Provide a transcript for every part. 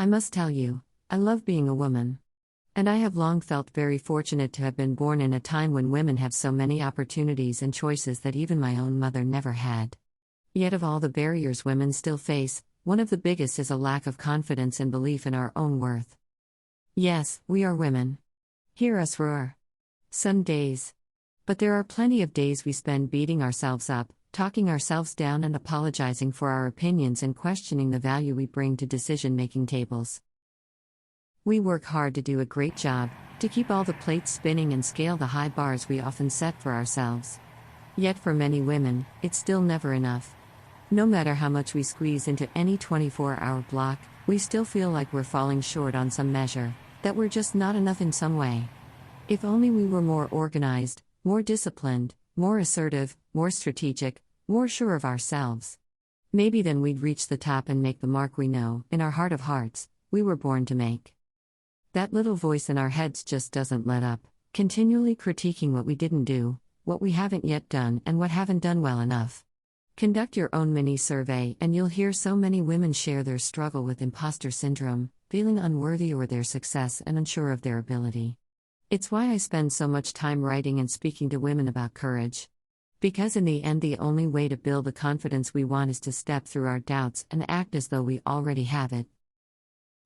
I must tell you, I love being a woman. And I have long felt very fortunate to have been born in a time when women have so many opportunities and choices that even my own mother never had. Yet, of all the barriers women still face, one of the biggest is a lack of confidence and belief in our own worth. Yes, we are women. Hear us roar. Some days. But there are plenty of days we spend beating ourselves up, talking ourselves down, and apologizing for our opinions and questioning the value we bring to decision-making tables. We work hard to do a great job, to keep all the plates spinning and scale the high bars we often set for ourselves. Yet for many women, it's still never enough. No matter how much we squeeze into any 24-hour block, we still feel like we're falling short on some measure, that we're just not enough in some way. If only we were more organized, more disciplined, more assertive, more strategic, more sure of ourselves. Maybe then we'd reach the top and make the mark we know, in our heart of hearts, we were born to make. That little voice in our heads just doesn't let up, continually critiquing what we didn't do, what we haven't yet done, and what haven't done well enough. Conduct your own mini-survey and you'll hear so many women share their struggle with imposter syndrome, feeling unworthy or their success and unsure of their ability. It's why I spend so much time writing and speaking to women about courage. Because in the end, the only way to build the confidence we want is to step through our doubts and act as though we already have it.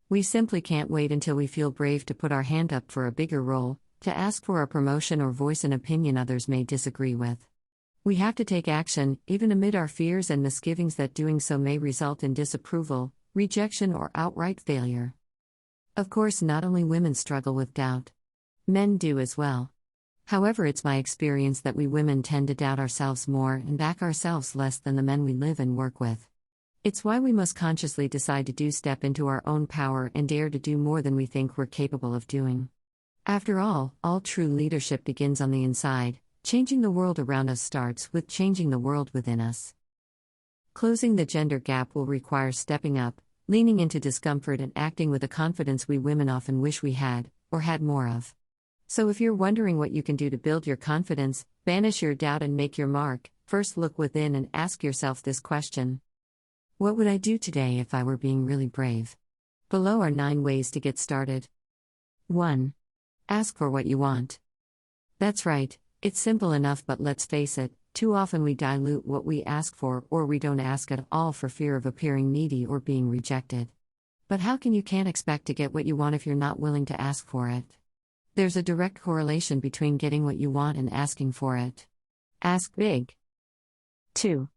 We simply can't wait until we feel brave to put our hand up for a bigger role, to ask for a promotion or voice an opinion others may disagree with. We have to take action, even amid our fears and misgivings that doing so may result in disapproval, rejection, or outright failure. Of course, not only women struggle with doubt. Men do as well. However, it's my experience that we women tend to doubt ourselves more and back ourselves less than the men we live and work with. It's why we must consciously decide to step into our own power and dare to do more than we think we're capable of doing. After all true leadership begins on the inside. Changing the world around us starts with changing the world within us. Closing the gender gap will require stepping up, leaning into discomfort, and acting with a confidence we women often wish we had, or had more of. So if you're wondering what you can do to build your confidence, banish your doubt, and make your mark, first look within and ask yourself this question. What would I do today if I were being really brave? Below are 9 ways to get started. 1. Ask for what you want. That's right. It's simple enough, but let's face it, too often we dilute what we ask for, or we don't ask at all for fear of appearing needy or being rejected. But how can you can't expect to get what you want if you're not willing to ask for it? There's a direct correlation between getting what you want and asking for it. Ask big. 2.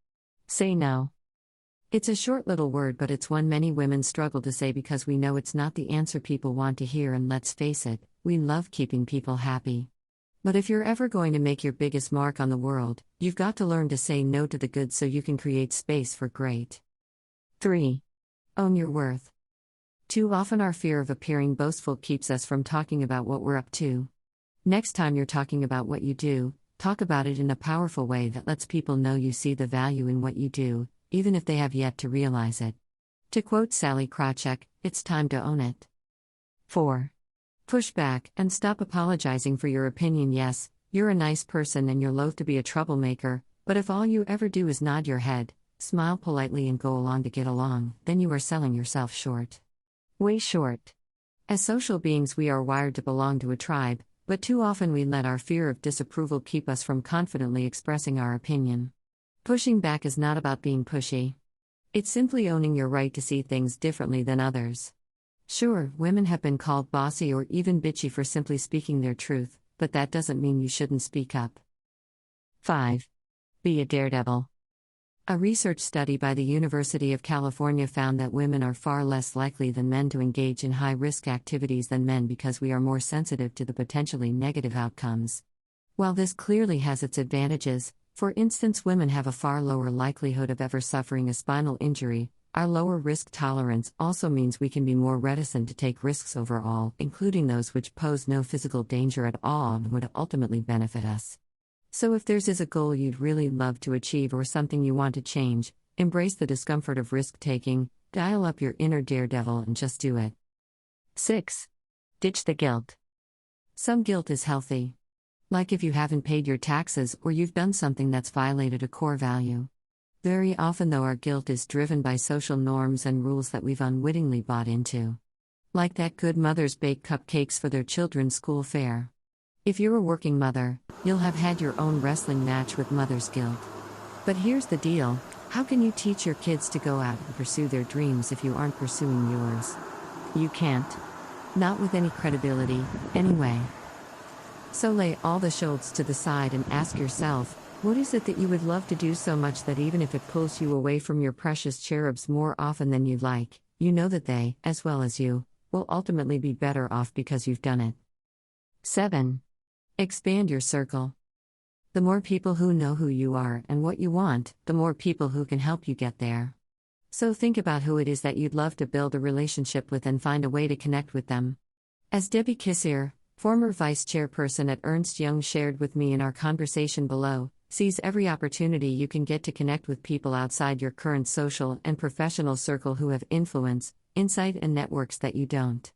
Say no. It's a short little word, but it's one many women struggle to say because we know it's not the answer people want to hear, and let's face it, we love keeping people happy. But if you're ever going to make your biggest mark on the world, you've got to learn to say no to the good so you can create space for great. 3. Own your worth. Too often our fear of appearing boastful keeps us from talking about what we're up to. Next time you're talking about what you do, talk about it in a powerful way that lets people know you see the value in what you do, even if they have yet to realize it. To quote Sally Krawcheck, it's time to own it. 4. Push back and stop apologizing for your opinion. Yes, you're a nice person and you're loath to be a troublemaker, but if all you ever do is nod your head, smile politely, and go along to get along, then you are selling yourself short. Way short. As social beings, we are wired to belong to a tribe, but too often we let our fear of disapproval keep us from confidently expressing our opinion. Pushing back is not about being pushy. It's simply owning your right to see things differently than others. Sure, women have been called bossy or even bitchy for simply speaking their truth, but that doesn't mean you shouldn't speak up. 5. Be a daredevil. A research study by the University of California found that women are far less likely than men to engage in high-risk activities than men because we are more sensitive to the potentially negative outcomes. While this clearly has its advantages, for instance, women have a far lower likelihood of ever suffering a spinal injury, our lower risk tolerance also means we can be more reticent to take risks overall, including those which pose no physical danger at all and would ultimately benefit us. So if theirs is a goal you'd really love to achieve or something you want to change, embrace the discomfort of risk-taking, dial up your inner daredevil and just do it. 6. Ditch the guilt. Some guilt is healthy. Like if you haven't paid your taxes or you've done something that's violated a core value. Very often, though, our guilt is driven by social norms and rules that we've unwittingly bought into. Like that good mothers bake cupcakes for their children's school fair. If you're a working mother, you'll have had your own wrestling match with mother's guilt. But here's the deal: how can you teach your kids to go out and pursue their dreams if you aren't pursuing yours? You can't. Not with any credibility, anyway. So lay all the shoulds to the side and ask yourself, what is it that you would love to do so much that even if it pulls you away from your precious cherubs more often than you'd like, you know that they, as well as you, will ultimately be better off because you've done it. 7. Expand your circle. The more people who know who you are and what you want, the more people who can help you get there. So think about who it is that you'd love to build a relationship with and find a way to connect with them. As Debbie Kissier, former vice chairperson at Ernst Young, shared with me in our conversation below, seize every opportunity you can get to connect with people outside your current social and professional circle who have influence, insight, and networks that you don't.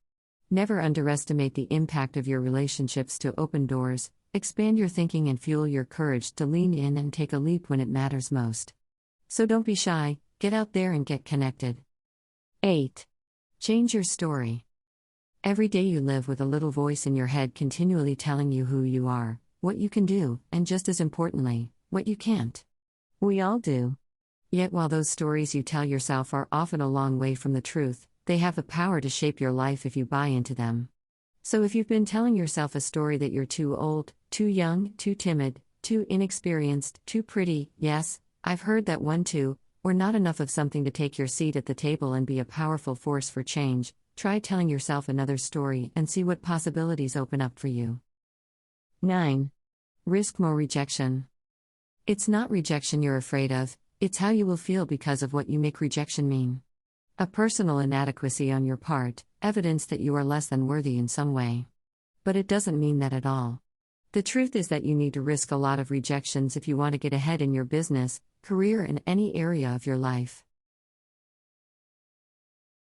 Never underestimate the impact of your relationships to open doors, expand your thinking, and fuel your courage to lean in and take a leap when it matters most. So don't be shy, get out there and get connected. 8. Change your story. Every day you live with a little voice in your head continually telling you who you are, what you can do, and just as importantly, what you can't. We all do. Yet while those stories you tell yourself are often a long way from the truth, they have the power to shape your life if you buy into them. So if you've been telling yourself a story that you're too old, too young, too timid, too inexperienced, too pretty, yes, I've heard that one too, or not enough of something to take your seat at the table and be a powerful force for change, try telling yourself another story and see what possibilities open up for you. 9. Risk more rejection. It's not rejection you're afraid of, it's how you will feel because of what you make rejection mean. A personal inadequacy on your part, evidence that you are less than worthy in some way. But it doesn't mean that at all. The truth is that you need to risk a lot of rejections if you want to get ahead in your business, career, and any area of your life.